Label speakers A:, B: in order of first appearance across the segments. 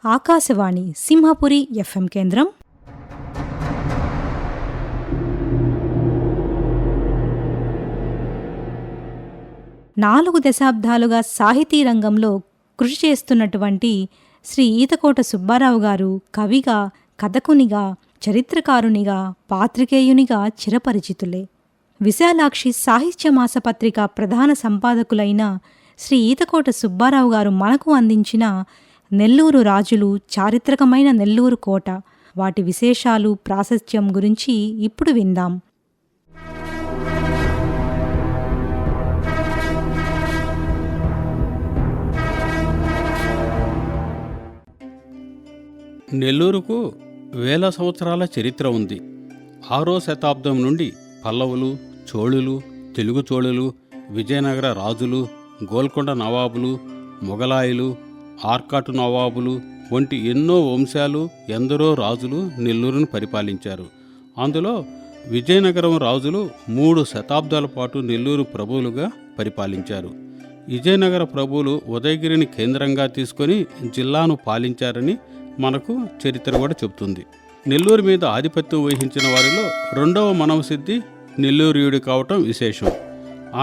A: Akashvani Simhapuri FM కేంద్రం. నాలుగు దశాబ్దాలుగా సాహితీ రంగంలో కృషి చేస్తున్నటువంటి శ్రీ ఈతకోట సుబ్బారావు గారు కవిగా, కథకునిగా, చరిత్రకారునిగా, పాత్రికేయునిగా చిరపరిచితులే. విశాలాక్షి సాహిత్య మాసపత్రిక ప్రధాన సంపాదకులైన శ్రీ ఈతకోట సుబ్బారావు గారు మనకు అందించిన నెల్లూరు రాజులు, చారిత్రకమైన నెల్లూరు కోట, వాటి విశేషాలు, ప్రాశస్త్యం గురించి ఇప్పుడు విందాం.
B: నెల్లూరుకు వేల సంవత్సరాల చరిత్ర ఉంది. 6వ శతాబ్దం నుండి పల్లవులు, చోళులు, తెలుగు చోళులు, విజయనగర రాజులు, గోల్కొండ నవాబులు, మొగలాయులు, ఆర్కాటు నవాబులు వంటి ఎన్నో వంశాలు, ఎందరో రాజులు నెల్లూరును పరిపాలించారు. అందులో విజయనగరం రాజులు 3 శతాబ్దాల పాటు నెల్లూరు ప్రభువులుగా పరిపాలించారు. విజయనగర ప్రభువులు ఉదయగిరిని కేంద్రంగా తీసుకొని జిల్లాను పాలించారని మనకు చరిత్ర కూడా చెబుతుంది. నెల్లూరు మీద ఆధిపత్యం వహించిన వారిలో 2వ మనవసిద్ధి నెల్లూరియుడు కావటం విశేషం.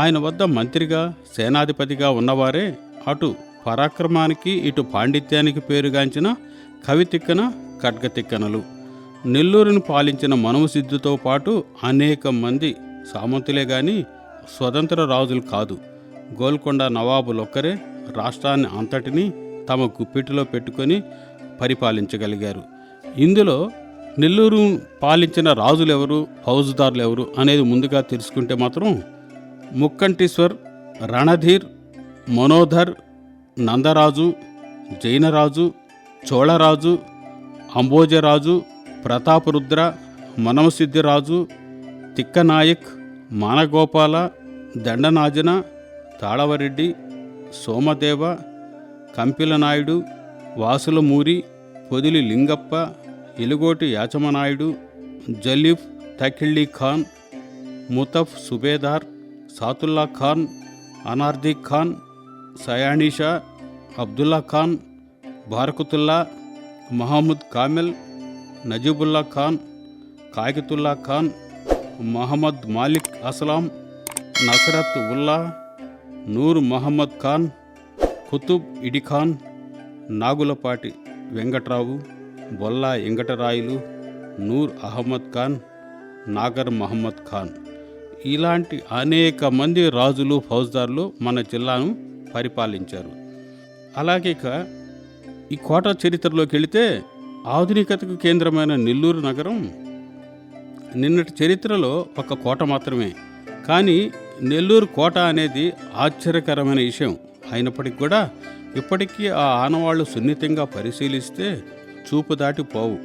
B: ఆయన వద్ద మంత్రిగా, సేనాధిపతిగా ఉన్నవారే అటు పరాక్రమానికి, ఇటు పాండిత్యానికి పేరుగాంచిన కవితిక్కన, ఖడ్గతిక్కనలు. నెల్లూరును పాలించిన మనవసిద్ధితో పాటు అనేక మంది సామంతులే గాని స్వతంత్ర రాజులు కాదు. గోల్కొండ నవాబులొక్కరే రాష్ట్రాన్ని అంతటినీ తమ గుప్పిటిలో పెట్టుకొని పరిపాలించగలిగారు. ఇందులో నెల్లూరు పాలించిన రాజులెవరు, ఫౌజుదారులెవరు అనేది ముందుగా తెలుసుకుంటే మాత్రం ముక్కంటీశ్వర్, రణధీర్, మనోధర్, నందరాజు, జైనరాజు, చోళరాజు, అంబోజరాజు, ప్రతాపరుద్ర, మనవసిద్ధిరాజు, తిక్కనాయక్, మానగోపాల, దండనాజన, తాళవరెడ్డి, సోమదేవ, కంపిలనాయుడు, వాసులమూరి, పొదిలి లింగప్ప, ఎలుగోటి యాచమనాయుడు, జలీఫ్ తకిళ్ళీ ఖాన్, ముతఫ్ సుబేదార్, సాతుల్లా ఖాన్, అనార్దీ ఖాన్, సయానీషా, అబ్దుల్లా ఖాన్, బారకుతుల్లా, మహమ్మద్ కామెల్, నజీబుల్లా ఖాన్, కాకితుల్లా ఖాన్, మహమ్మద్ మాలిక్ అస్లాం, నసరత్ ఉల్లా, నూర్ మహమ్మద్ ఖాన్, కుతుబ్ ఇడి ఖాన్, నాగులపాటి వెంకట్రావు, బొల్లా వెంకటరాయులు, నూర్ అహ్మద్ ఖాన్, నాగర్ మహమ్మద్ ఖాన్, ఇలాంటి అనేక మంది రాజులు, ఫౌజ్దార్లు మన జిల్లాను పరిపాలించారు. అలాగే ఈ కోట చరిత్రలోకి వెళితే ఆధునికతకు కేంద్రమైన నెల్లూరు నగరం నిన్నటి చరిత్రలో ఒక కోట మాత్రమే. కానీ నెల్లూరు కోట అనేది ఆశ్చర్యకరమైన విషయం అయినప్పటికీ కూడా ఇప్పటికీ ఆ ఆనవాళ్లు సున్నితంగా పరిశీలిస్తే చూపు దాటిపోవు.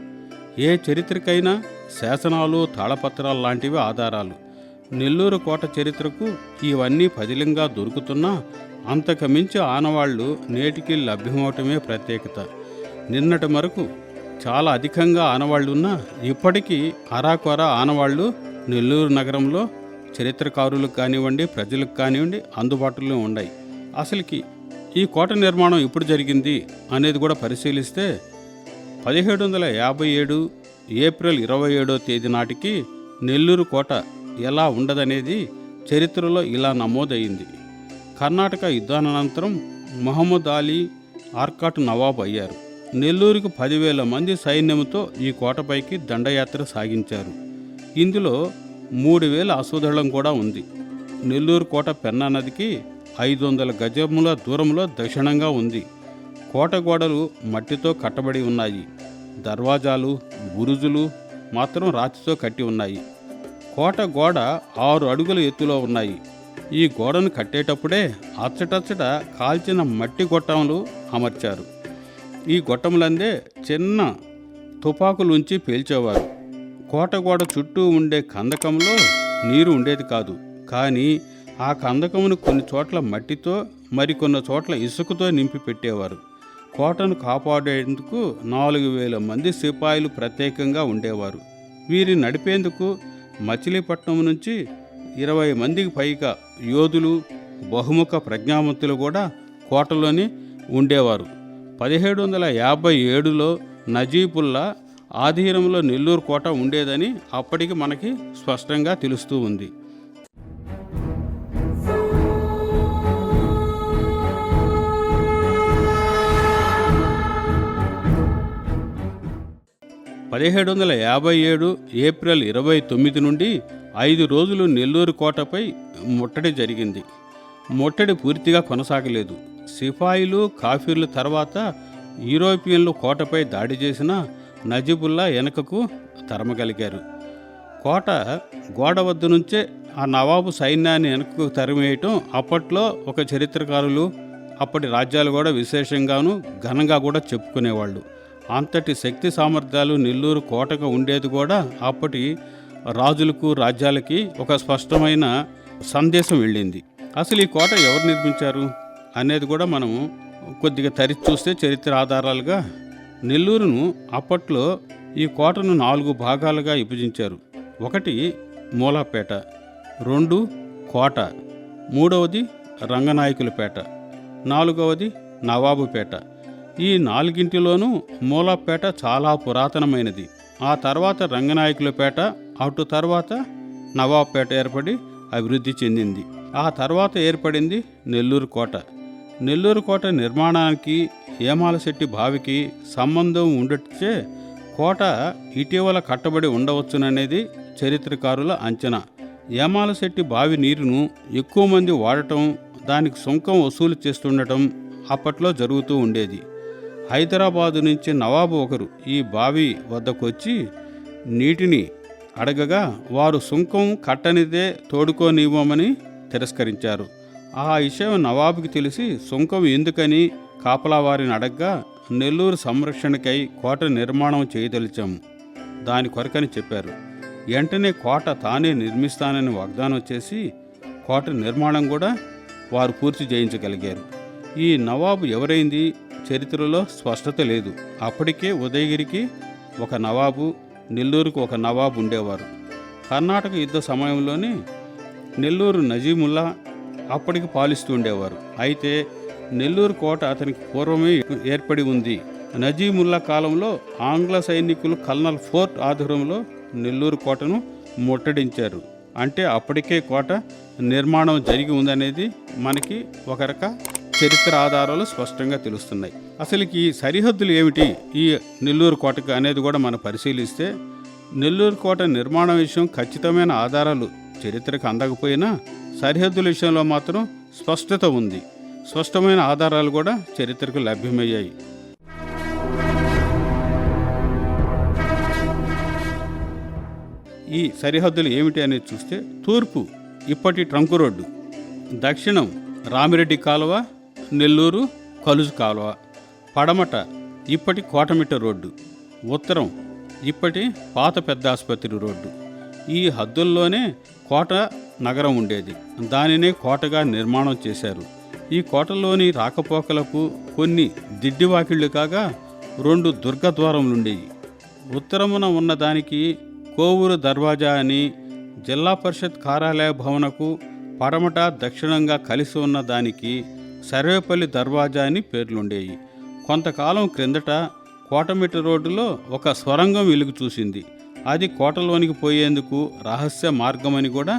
B: ఏ చరిత్రకైనా శాసనాలు, తాళపత్రాలు లాంటివి ఆధారాలు. నెల్లూరు కోట చరిత్రకు ఇవన్నీ పదిలంగా దొరుకుతున్నా అంతకుమించి ఆనవాళ్లు నేటికి లభ్యమవటమే ప్రత్యేకత. నిన్నటి వరకు చాలా అధికంగా ఆనవాళ్లున్నా ఇప్పటికీ అరాకొర ఆనవాళ్లు నెల్లూరు నగరంలో చరిత్రకారులకు కానివ్వండి, ప్రజలకు కానివ్వండి అందుబాటులో ఉన్నాయి. అసలుకి ఈ కోట నిర్మాణం ఎప్పుడు జరిగింది అనేది కూడా పరిశీలిస్తే 1757 ఏప్రిల్ 27వ తేదీ నాటికి నెల్లూరు కోట ఎలా ఉండదనేది చరిత్రలో ఇలా నమోదయ్యింది. కర్ణాటక యుద్ధానంతరం మహమ్మద్ అలీ ఆర్కాట్ నవాబ్ అయ్యారు. నెల్లూరుకు 10,000 మంది సైన్యంతో ఈ కోటపైకి దండయాత్ర సాగించారు. ఇందులో 3,000 అశ్వదళం కూడా ఉంది. నెల్లూరు కోట పెన్నా నదికి 500 గజముల దూరంలో దక్షిణంగా ఉంది. కోట గోడలు మట్టితో కట్టబడి ఉన్నాయి. దర్వాజాలు, బురుజులు మాత్రం రాతితో కట్టి ఉన్నాయి. కోట గోడ 6 అడుగుల ఎత్తులో ఉన్నాయి. ఈ గోడను కట్టేటప్పుడే అచ్చటచ్చట కాల్చిన మట్టి గొట్టములు అమర్చారు. ఈ గొట్టములందే చిన్న తుపాకులుంచి పేల్చేవారు. కోట గోడ చుట్టూ ఉండే కందకంలో నీరు ఉండేది కాదు. కానీ ఆ కందకమును కొన్ని చోట్ల మట్టితో, మరికొన్ని చోట్ల ఇసుకతో నింపి పెట్టేవారు. కోటను కాపాడేందుకు 4,000 మంది సిపాయిలు ప్రత్యేకంగా ఉండేవారు. వీరిని నడిపేందుకు మచిలీపట్నం నుంచి 20 మందికి పైగా యోధులు, బహుముఖ ప్రజ్ఞావంతులు కూడా కోటలోనే ఉండేవారు. 1757లో నజీబుల్లా ఆధీనంలో నెల్లూరు కోట ఉండేదని అప్పటికి మనకి స్పష్టంగా తెలుస్తూ ఉంది. ఏప్రిల్ 29 నుండి 5 రోజులు నెల్లూరు కోటపై ముట్టడి జరిగింది. ముట్టడి పూర్తిగా కొనసాగలేదు. సిపాయిలు కాఫీర్ల తర్వాత యూరోపియన్లు కోటపై దాడి చేసిన నజీబుల్లా వెనకకు తరమగలిగారు. కోట గోడ వద్ద నుంచే ఆ నవాబు సైన్యాన్ని వెనకకు తరిమేయటం అప్పట్లో ఒక చరిత్రకారులు అప్పటి రాజ్యాలు కూడా విశేషంగాను ఘనంగా కూడా చెప్పుకునేవాళ్ళు. అంతటి శక్తి సామర్థ్యాలు నెల్లూరు కోటకు ఉండేది కూడా అప్పటి రాజులకు రాజ్యాలకి ఒక స్పష్టమైన సందేశం వెళ్ళింది. అసలు ఈ కోట ఎవరు నిర్మించారు అనేది కూడా మనం కొద్దిగా తరిచి చూస్తే చరిత్ర ఆధారాలుగా నెల్లూరును అప్పట్లో ఈ కోటను 4 భాగాలుగా విభజించారు. 1 మూలాపేట, 2 కోట, 3వది రంగనాయకులపేట, 4వది నవాబుపేట. ఈ 4గింటిలోనూ మూలాపేట చాలా పురాతనమైనది. ఆ తర్వాత రంగనాయకులపేట, అటు తర్వాత నవాబుపేట ఏర్పడి అభివృద్ధి చెందింది. ఆ తర్వాత ఏర్పడింది నెల్లూరు కోట. నెల్లూరు కోట నిర్మాణానికి ఏమాలశెట్టి బావికి సంబంధం ఉండొచ్చే కోట ఇటీవల కట్టబడి ఉండవచ్చుననేది చరిత్రకారుల అంచనా. ఏమాలశెట్టి బావి నీరును ఎక్కువ మంది వాడటం, దానికి సుంకం వసూలు చేస్తుండటం అప్పట్లో జరుగుతూ ఉండేది. హైదరాబాదు నుంచి నవాబు ఒకరు ఈ బావి వద్దకు వచ్చి నీటిని అడగగా వారు సుంకం కట్టనిదే తోడుకోనివ్వమని తిరస్కరించారు. ఆ విషయం నవాబుకి తెలిసి సుంకం ఎందుకని కాపలా వారిని అడగ్గా నెల్లూరు సంరక్షణకై కోట నిర్మాణం చేయదలిచాము, దాని కొరకని చెప్పారు. వెంటనే కోట తానే నిర్మిస్తానని వాగ్దానం చేసి కోట నిర్మాణం కూడా వారు పూర్తి చేయించగలిగారు. ఈ నవాబు ఎవరైంది చరిత్రలో స్పష్టత లేదు. అప్పటికే ఉదయగిరికి ఒక నవాబు, నెల్లూరుకు ఒక నవాబు ఉండేవారు. కర్ణాటక యుద్ధ సమయంలోనే నెల్లూరు నజీముల్లా అప్పటికి పాలిస్తూ ఉండేవారు. అయితే నెల్లూరు కోట అతనికి పూర్వమే ఏర్పడి ఉంది. నజీముల్లా కాలంలో ఆంగ్ల సైనికులు కల్నల్ ఫోర్ట్ ఆధ్వర్యంలో నెల్లూరు కోటను ముట్టడించారు. అంటే అప్పటికే కోట నిర్మాణం జరిగి ఉందనేది మనకి ఒక రక చరిత్ర ఆధారాలు స్పష్టంగా తెలుస్తున్నాయి. అసలుకి సరిహద్దులు ఏమిటి ఈ నెల్లూరు కోటకు అనేది కూడా మనం పరిశీలిస్తే నెల్లూరు కోట నిర్మాణం విషయం ఖచ్చితమైన ఆధారాలు చరిత్రకు అందకపోయినా సరిహద్దుల విషయంలో మాత్రం స్పష్టత ఉంది. స్పష్టమైన ఆధారాలు కూడా చరిత్రకు లభ్యమయ్యాయి. ఈ సరిహద్దులు ఏమిటి అనేది చూస్తే తూర్పు ఇప్పటి ట్రంక్ రోడ్డు, దక్షిణం రామిరెడ్డి కాలువ, నెల్లూరు కలుజు కాలువ, పడమట ఇప్పటి కోటమిట్ట రోడ్డు, ఉత్తరం ఇప్పటి పాత పెద్ద ఆసుపత్రి రోడ్డు. ఈ హద్దుల్లోనే కోట నగరం ఉండేది. దానినే కోటగా నిర్మాణం చేశారు. ఈ కోటలోని రాకపోకలకు కొన్ని దిడ్డివాకిళ్ళు కాగా 2 దుర్గద్వారములుండేవి. ఉత్తరమున ఉన్నదానికి కోవూరు దర్వాజా అని, జిల్లా పరిషత్ కార్యాలయ భవనకు పడమట దక్షిణంగా కలిసి ఉన్న దానికి సర్వేపల్లి దర్వాజా అని పేర్లుండేవి. కొంతకాలం క్రిందట కోటమిట్ట రోడ్డులో ఒక స్వరంగం వెలుగు చూసింది. అది కోటలోనికి పోయేందుకు రహస్య మార్గమని కూడా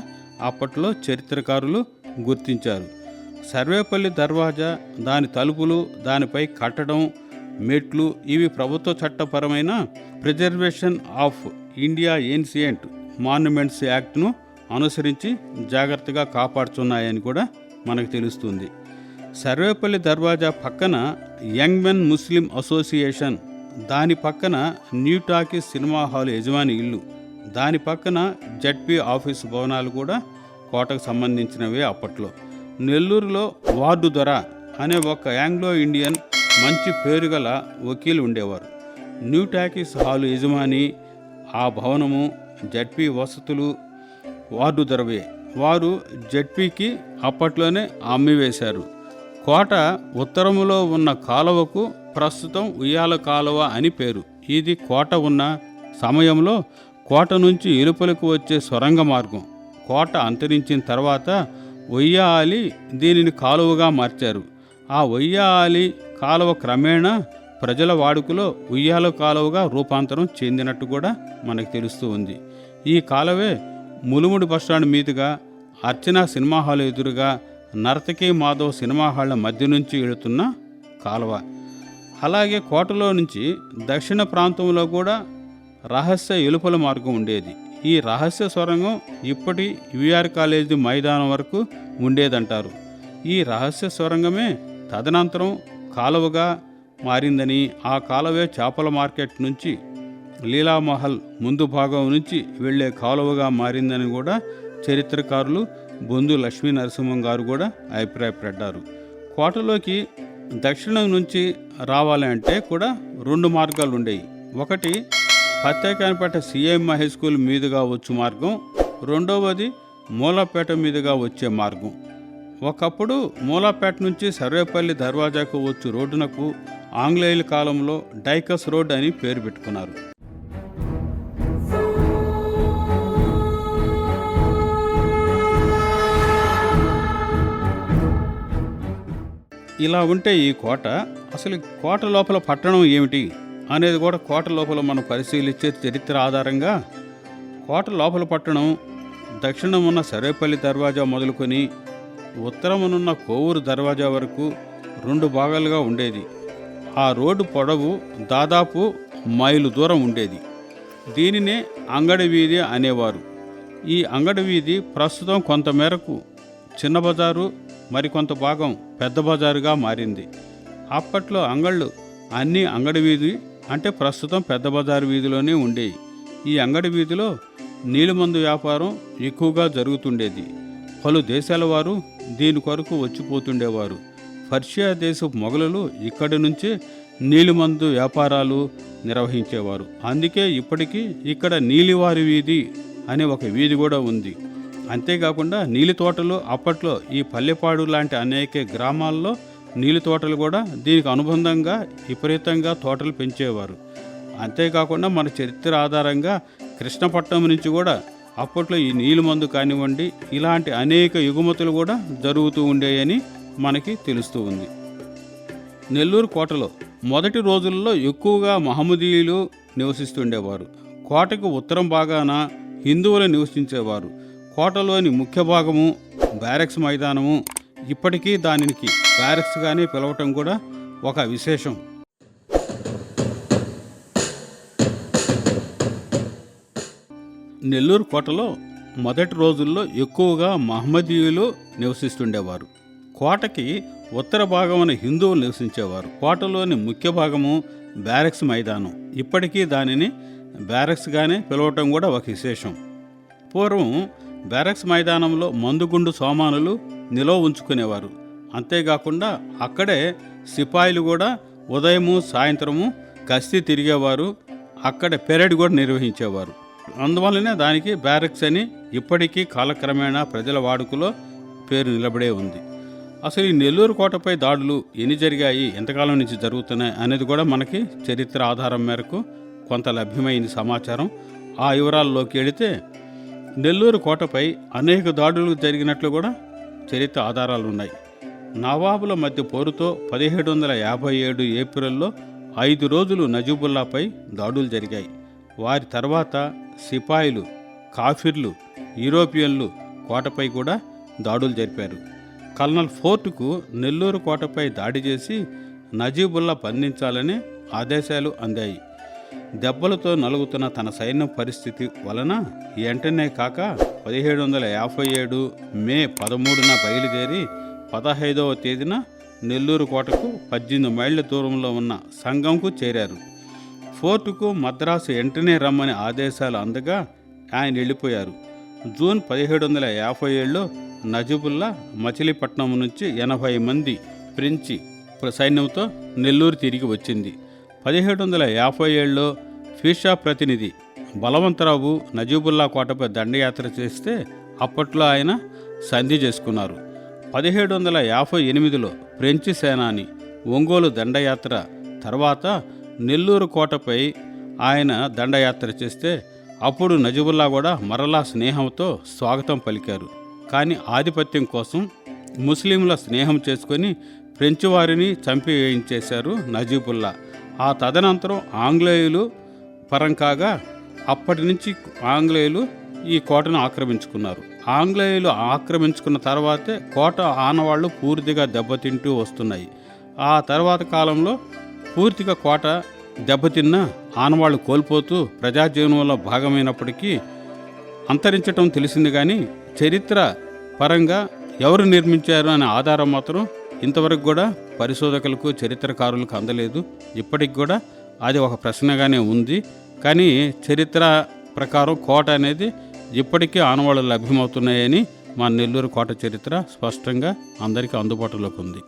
B: అప్పట్లో చరిత్రకారులు గుర్తించారు. సర్వేపల్లి దర్వాజా, దాని తలుపులు, దానిపై కట్టడం, మెట్లు ఇవి ప్రభుత్వ చట్టపరమైన preservation of India ancient monuments యాక్ట్ను అనుసరించి జాగ్రత్తగా కాపాడుతున్నాయని కూడా మనకు తెలుస్తుంది. సర్వేపల్లి దర్వాజా పక్కన యంగ్ మెన్ ముస్లిం అసోసియేషన్, దాని పక్కన న్యూ టాకీస్ సినిమా హాల్ యజమాని ఇల్లు, దాని పక్కన జడ్పీ ఆఫీసు భవనాలు కూడా కోటకు సంబంధించినవే అప్పట్లో. నెల్లూరులో వార్డు దొర అనే ఒక ఆంగ్లో ఇండియన్ మంచి పేరుగల వకీలు ఉండేవారు. న్యూ టాకీస్ హాలు యజమాని, ఆ భవనము, జడ్పీ వసతులు వార్డు దొరవే. వారు జడ్పీకి అప్పట్లోనే అమ్మివేశారు. కోట ఉత్తరములో ఉన్న కాలువకు ప్రస్తుతం ఉయ్యాల కాలువ అని పేరు. ఇది కోట ఉన్న సమయంలో కోట నుంచి ఇలుపలకు వచ్చే సొరంగ మార్గం. కోట అంతరించిన తర్వాత ఉయ్యాలి దీనిని కాలువగా మార్చారు. ఆ ఉయ్యాలి కాలువ క్రమేణా ప్రజల వాడుకలో ఉయ్యాల కాలువగా రూపాంతరం చెందినట్టు కూడా మనకు తెలుస్తూ ఉంది. ఈ కాలువే ములుముడి బస్టాండ్ మీదుగా అర్చన సినిమా హాల్ ఎదురుగా నర్తకి మాధవ్ సినిమా హాళ్ల మధ్య నుంచి వెళుతున్న కాలువ. అలాగే కోటలో నుంచి దక్షిణ ప్రాంతంలో కూడా రహస్య ఎలుపల మార్గం ఉండేది. ఈ రహస్య సొరంగం ఇప్పటి యూఆర్ కాలేజీ మైదానం వరకు ఉండేదంటారు. ఈ రహస్య సొరంగమే తదనంతరం కాలువగా మారిందని, ఆ కాలువే చేపల మార్కెట్ నుంచి లీలామహల్ ముందు భాగం నుంచి వెళ్ళే కాలువగా మారిందని కూడా చరిత్రకారులు బొందు లక్ష్మీ నరసింహం గారు కూడా అభిప్రాయపడ్డారు. కోటలోకి దక్షిణం నుంచి రావాలంటే కూడా 2 మార్గాలు ఉండేవి. ఒకటి పత్తేకానిపేట సిఎం హై స్కూల్ మీదుగా వచ్చు మార్గం, రెండవది మూలాపేట మీదుగా వచ్చే మార్గం. ఒకప్పుడు మూలాపేట నుంచి సర్వేపల్లి దర్వాజాకు వచ్చు రోడ్డునకు ఆంగ్లేయుల కాలంలో డైకస్ రోడ్ అని పేరు పెట్టుకున్నారు. ఇలా ఉంటే ఈ కోట, అసలు కోట లోపల పట్టణం ఏమిటి అనేది కూడా కోట లోపల మనం పరిశీలించే చరిత్ర ఆధారంగా కోట లోపల పట్టణం దక్షిణమున్న సర్వేపల్లి దర్వాజా మొదలుకొని ఉత్తరమునున్న కోవూరు దర్వాజా వరకు 2 భాగాలుగా ఉండేది. ఆ రోడ్డు పొడవు దాదాపు మైలు దూరం ఉండేది. దీనినే అంగడి వీధి అనేవారు. ఈ అంగడి వీధి ప్రస్తుతం కొంతమేరకు చిన్న బజారు, మరికొంత భాగం పెద్ద బజారుగా మారింది. అప్పట్లో అంగళ్ళు అన్నీ అంగడి వీధి అంటే ప్రస్తుతం పెద్ద బజారు వీధిలోనే ఉండేవి. ఈ అంగడి వీధిలో నీలిమందు వ్యాపారం ఎక్కువగా జరుగుతుండేది. పలు దేశాల వారు దీని కొరకు వచ్చిపోతుండేవారు. పర్షియా దేశపు మొఘలులు ఇక్కడి నుంచే నీలిమందు వ్యాపారాలు నిర్వహించేవారు. అందుకే ఇప్పటికీ ఇక్కడ నీలివారి వీధి అనే ఒక వీధి కూడా ఉంది. అంతేకాకుండా నీలి తోటలు అప్పట్లో ఈ పల్లెపాడు లాంటి అనేక గ్రామాల్లో నీలి తోటలు కూడా దీనికి అనుబంధంగా విపరీతంగా తోటలు పెంచేవారు. అంతేకాకుండా మన చరిత్ర ఆధారంగా కృష్ణపట్నం నుంచి కూడా అప్పట్లో ఈ నీలిమందు కానివ్వండి ఇలాంటి అనేక ఎగుమతులు కూడా జరుగుతూ ఉండేయని మనకి తెలుస్తూ ఉంది. నెల్లూరు కోటలో మొదటి రోజుల్లో ఎక్కువగా మహమ్మదీయులు నివసిస్తుండేవారు. కోటకు ఉత్తరం భాగాన హిందువులు నివసించేవారు. కోటలోని ముఖ్య భాగము బ్యారెక్స్ మైదానము ఇప్పటికీ దానికి బ్యారెక్స్గానే పిలవటం కూడా ఒక విశేషం. నెల్లూరు కోటలో మొదటి రోజుల్లో ఎక్కువగా మహమ్మదీయులు నివసిస్తుండేవారు. కోటకి ఉత్తర భాగమున హిందువులు నివసించేవారు. కోటలోని ముఖ్య భాగము బ్యారెక్స్ మైదానం ఇప్పటికీ దానిని బ్యారెక్స్గానే పిలవటం కూడా ఒక విశేషం. పూర్వం బ్యారెక్స్ మైదానంలో మందుగుండు సామానులు నిల్వ ఉంచుకునేవారు. అంతేకాకుండా అక్కడే సిపాయిలు కూడా ఉదయము సాయంత్రము గస్తీ తిరిగేవారు. అక్కడ పెరేడ్ కూడా నిర్వహించేవారు. అందువల్లనే దానికి బ్యారెక్స్ అని ఇప్పటికీ కాలక్రమేణా ప్రజల వాడుకలో పేరు నిలబడే ఉంది. అసలు ఈ నెల్లూరు కోటపై దాడులు ఎన్ని జరిగాయి, ఎంతకాలం నుంచి జరుగుతున్నాయి అనేది కూడా మనకి చరిత్ర ఆధారం మేరకు కొంత లభ్యమైంది సమాచారం. ఆ వివరాల్లోకి వెళితే నెల్లూరు కోటపై అనేక దాడులు జరిగినట్లు కూడా చరిత్ర ఆధారాలు ఉన్నాయి. నవాబుల మధ్య పోరుతో 1757 ఏప్రిల్లో 5 రోజులు నజీబుల్లాపై దాడులు జరిగాయి. వారి తర్వాత సిపాయిలు, కాఫిర్లు, యూరోపియన్లు కోటపై కూడా దాడులు జరిపారు. కల్నల్ ఫోర్టుకు నెల్లూరు కోటపై దాడి చేసి నజీబుల్లా బంధించాలని ఆదేశాలు అందాయి. దెబ్బలతో నలుగుతున్న తన సైన్యం పరిస్థితి వలన వెంటనే కాక 1757 మే 13న బయలుదేరి 15వ తేదీన నెల్లూరు కోటకు 18 మైళ్ళ దూరంలో ఉన్న సంగంకు చేరారు. ఫోర్టుకు మద్రాసు వెంటనే రమ్మని ఆదేశాలు అందగా ఆయన వెళ్ళిపోయారు. జూన్ 1757లో నజీబుల్లా మచిలీపట్నం నుంచి 80 మంది ఫ్రెంచి సైన్యంతో నెల్లూరు తిరిగి వచ్చింది. 1757లో ఫీషా ప్రతినిధి బలవంతరావు నజీబుల్లా కోటపై దండయాత్ర చేస్తే అప్పట్లో ఆయన సంధి చేసుకున్నారు. 1758లో ఫ్రెంచి సేనాని ఒంగోలు దండయాత్ర తర్వాత నెల్లూరు కోటపై ఆయన దండయాత్ర చేస్తే అప్పుడు నజీబుల్లా కూడా మరలా స్నేహంతో స్వాగతం పలికారు. కానీ ఆధిపత్యం కోసం ముస్లింల స్నేహం చేసుకొని ఫ్రెంచ్ వారిని చంపివేయించేశారు నజీబుల్లా. ఆ తదనంతరం ఆంగ్లేయులు పరం కాగా అప్పటి నుంచి ఆంగ్లేయులు ఈ కోటను ఆక్రమించుకున్నారు. ఆంగ్లేయులు ఆక్రమించుకున్న తర్వాతే కోట ఆనవాళ్లు పూర్తిగా దెబ్బతింటూ వస్తున్నాయి. ఆ తర్వాత కాలంలో పూర్తిగా కోట దెబ్బతిన్న ఆనవాళ్లు కోల్పోతూ ప్రజాజీవనంలో భాగమైనప్పటికీ అంతరించటం తెలిసింది. కానీ చరిత్ర పరంగా ఎవరు నిర్మించారు అనే ఆధారం మాత్రం ఇంతవరకు కూడా పరిశోధకులకు చరిత్రకారులకు అందలేదు. ఇప్పటికి కూడా అది ఒక ప్రశ్నగానే ఉంది. కానీ చరిత్ర ప్రకారం కోట అనేది ఇప్పటికీ ఆనవాళ్లు లభ్యమవుతున్నాయని మా నెల్లూరు కోట చరిత్ర స్పష్టంగా అందరికీ అందుబాటులోకి ఉంది.